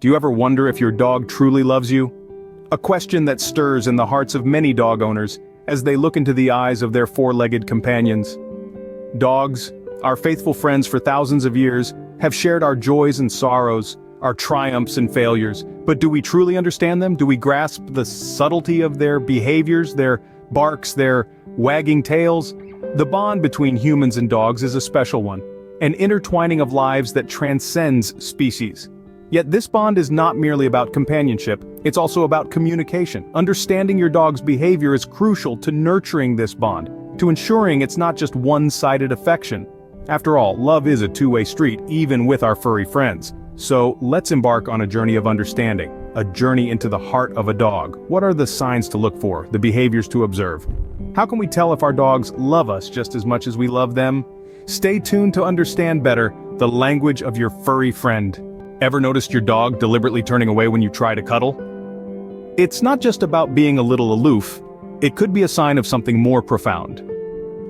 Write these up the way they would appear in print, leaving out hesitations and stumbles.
Do you ever wonder if your dog truly loves you? A question that stirs in the hearts of many dog owners as they look into the eyes of their four-legged companions. Dogs, our faithful friends for thousands of years, have shared our joys and sorrows, our triumphs and failures, but do we truly understand them? Do we grasp the subtlety of their behaviors, their barks, their wagging tails? The bond between humans and dogs is a special one, an intertwining of lives that transcends species. Yet this bond is not merely about companionship, it's also about communication. Understanding your dog's behavior is crucial to nurturing this bond, to ensuring it's not just one-sided affection. After all, love is a two-way street, even with our furry friends. So let's embark on a journey of understanding, a journey into the heart of a dog. What are the signs to look for, the behaviors to observe? How can we tell if our dogs love us just as much as we love them? Stay tuned to understand better the language of your furry friend. Ever noticed your dog deliberately turning away when you try to cuddle? It's not just about being a little aloof, it could be a sign of something more profound.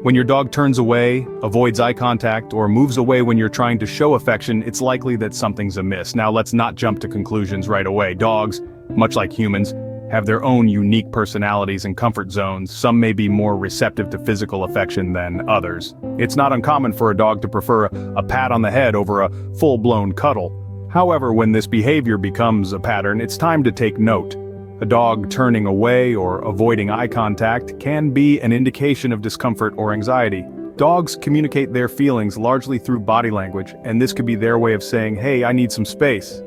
When your dog turns away, avoids eye contact, or moves away when you're trying to show affection, it's likely that something's amiss. Now let's not jump to conclusions right away. Dogs, much like humans, have their own unique personalities and comfort zones. Some may be more receptive to physical affection than others. It's not uncommon for a dog to prefer a pat on the head over a full-blown cuddle. However, when this behavior becomes a pattern, it's time to take note. A dog turning away or avoiding eye contact can be an indication of discomfort or anxiety. Dogs communicate their feelings largely through body language, and this could be their way of saying, "Hey, I need some space."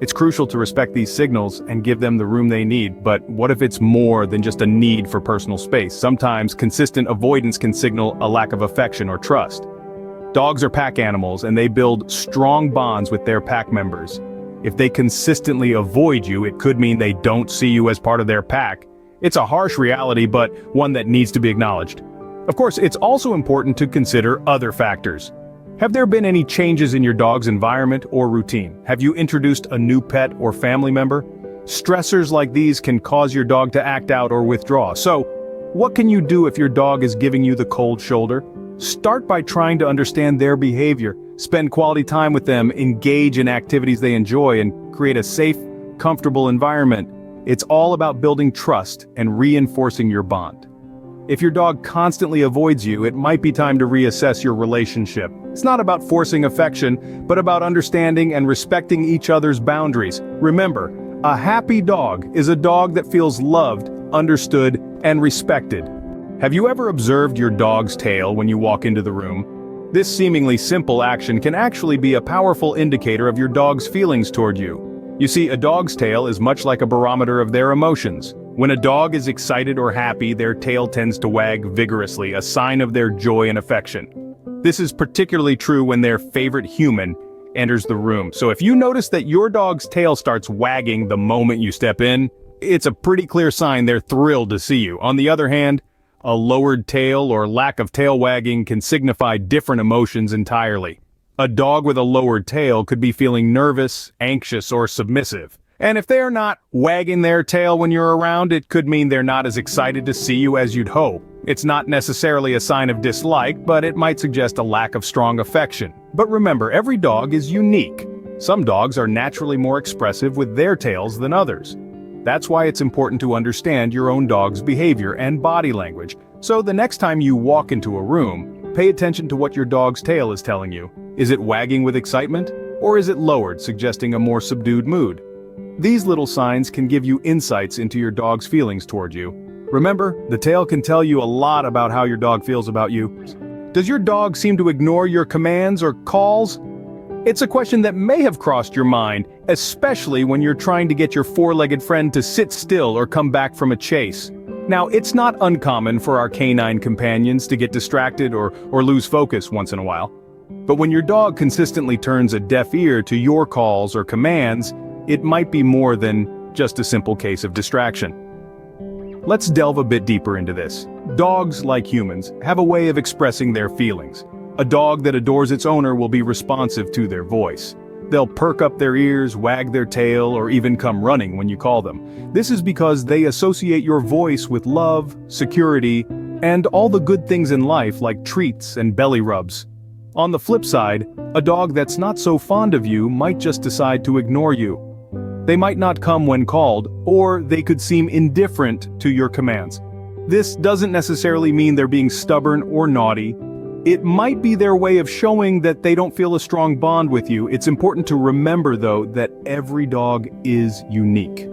It's crucial to respect these signals and give them the room they need, but what if it's more than just a need for personal space? Sometimes consistent avoidance can signal a lack of affection or trust. Dogs are pack animals, and they build strong bonds with their pack members. If they consistently avoid you, it could mean they don't see you as part of their pack. It's a harsh reality, but one that needs to be acknowledged. Of course, it's also important to consider other factors. Have there been any changes in your dog's environment or routine? Have you introduced a new pet or family member? Stressors like these can cause your dog to act out or withdraw. So, what can you do if your dog is giving you the cold shoulder? Start by trying to understand their behavior, spend quality time with them, engage in activities they enjoy, and create a safe, comfortable environment. It's all about building trust and reinforcing your bond. If your dog constantly avoids you, it might be time to reassess your relationship. It's not about forcing affection, but about understanding and respecting each other's boundaries. Remember, a happy dog is a dog that feels loved, understood, and respected. Have you ever observed your dog's tail when you walk into the room? This seemingly simple action can actually be a powerful indicator of your dog's feelings toward you. You see, a dog's tail is much like a barometer of their emotions. When a dog is excited or happy, their tail tends to wag vigorously, a sign of their joy and affection. This is particularly true when their favorite human enters the room. So if you notice that your dog's tail starts wagging the moment you step in, it's a pretty clear sign they're thrilled to see you. On the other hand, a lowered tail or lack of tail wagging can signify different emotions entirely. A dog with a lowered tail could be feeling nervous, anxious, or submissive. And if they're not wagging their tail when you're around, it could mean they're not as excited to see you as you'd hope. It's not necessarily a sign of dislike, but it might suggest a lack of strong affection. But remember, every dog is unique. Some dogs are naturally more expressive with their tails than others. That's why it's important to understand your own dog's behavior and body language. So the next time you walk into a room, pay attention to what your dog's tail is telling you. Is it wagging with excitement? Or is it lowered, suggesting a more subdued mood? These little signs can give you insights into your dog's feelings toward you. Remember, the tail can tell you a lot about how your dog feels about you. Does your dog seem to ignore your commands or calls? It's a question that may have crossed your mind, especially when you're trying to get your four-legged friend to sit still or come back from a chase. Now, it's not uncommon for our canine companions to get distracted or lose focus once in a while. But when your dog consistently turns a deaf ear to your calls or commands, it might be more than just a simple case of distraction. Let's delve a bit deeper into this. Dogs, like humans, have a way of expressing their feelings. A dog that adores its owner will be responsive to their voice. They'll perk up their ears, wag their tail, or even come running when you call them. This is because they associate your voice with love, security, and all the good things in life like treats and belly rubs. On the flip side, a dog that's not so fond of you might just decide to ignore you. They might not come when called, or they could seem indifferent to your commands. This doesn't necessarily mean they're being stubborn or naughty. It might be their way of showing that they don't feel a strong bond with you. It's important to remember, though, that every dog is unique.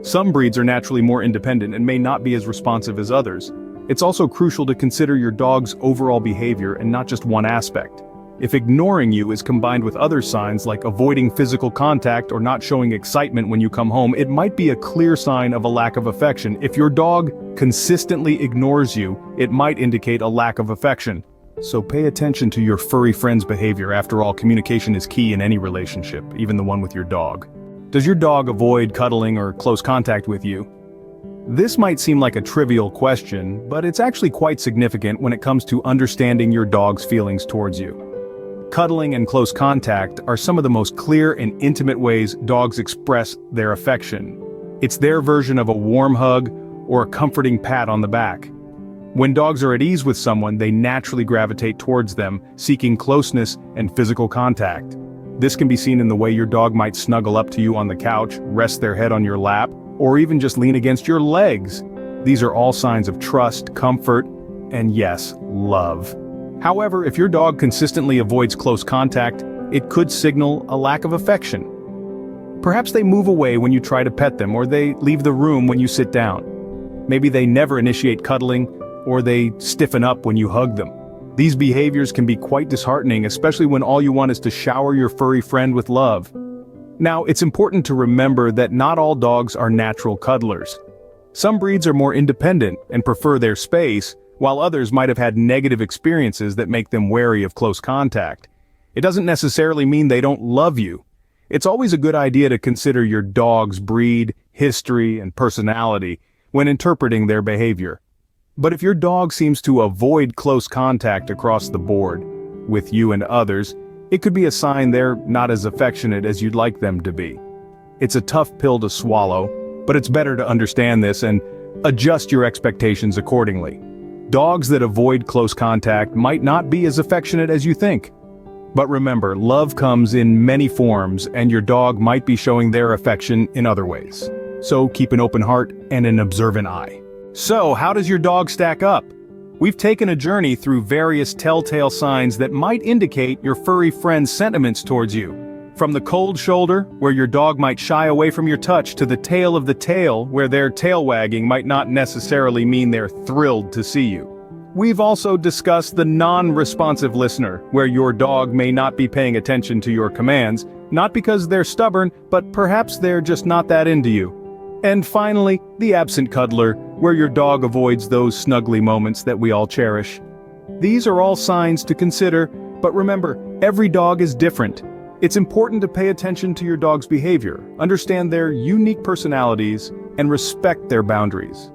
Some breeds are naturally more independent and may not be as responsive as others. It's also crucial to consider your dog's overall behavior and not just one aspect. If ignoring you is combined with other signs like avoiding physical contact or not showing excitement when you come home, it might be a clear sign of a lack of affection. If your dog consistently ignores you, it might indicate a lack of affection. So pay attention to your furry friend's behavior. After all, communication is key in any relationship, even the one with your dog. Does your dog avoid cuddling or close contact with you? This might seem like a trivial question, but it's actually quite significant when it comes to understanding your dog's feelings towards you. Cuddling and close contact are some of the most clear and intimate ways dogs express their affection. It's their version of a warm hug or a comforting pat on the back. When dogs are at ease with someone, they naturally gravitate towards them, seeking closeness and physical contact. This can be seen in the way your dog might snuggle up to you on the couch, rest their head on your lap, or even just lean against your legs. These are all signs of trust, comfort, and yes, love. However, if your dog consistently avoids close contact, it could signal a lack of affection. Perhaps they move away when you try to pet them, or they leave the room when you sit down. Maybe they never initiate cuddling, or they stiffen up when you hug them. These behaviors can be quite disheartening, especially when all you want is to shower your furry friend with love. Now, it's important to remember that not all dogs are natural cuddlers. Some breeds are more independent and prefer their space, while others might have had negative experiences that make them wary of close contact. It doesn't necessarily mean they don't love you. It's always a good idea to consider your dog's breed, history, and personality when interpreting their behavior. But if your dog seems to avoid close contact across the board, with you and others, it could be a sign they're not as affectionate as you'd like them to be. It's a tough pill to swallow, but it's better to understand this and adjust your expectations accordingly. Dogs that avoid close contact might not be as affectionate as you think. But remember, love comes in many forms, and your dog might be showing their affection in other ways. So keep an open heart and an observant eye. So, how does your dog stack up? We've taken a journey through various telltale signs that might indicate your furry friend's sentiments towards you. From the cold shoulder, where your dog might shy away from your touch, to the tail of the tail, where their tail wagging might not necessarily mean they're thrilled to see you. We've also discussed the non-responsive listener, where your dog may not be paying attention to your commands, not because they're stubborn, but perhaps they're just not that into you. And finally, the absent cuddler, where your dog avoids those snuggly moments that we all cherish. These are all signs to consider, but remember, every dog is different. It's important to pay attention to your dog's behavior, understand their unique personalities, and respect their boundaries.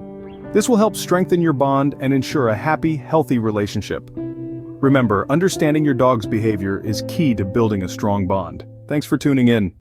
This will help strengthen your bond and ensure a happy, healthy relationship. Remember, understanding your dog's behavior is key to building a strong bond. Thanks for tuning in.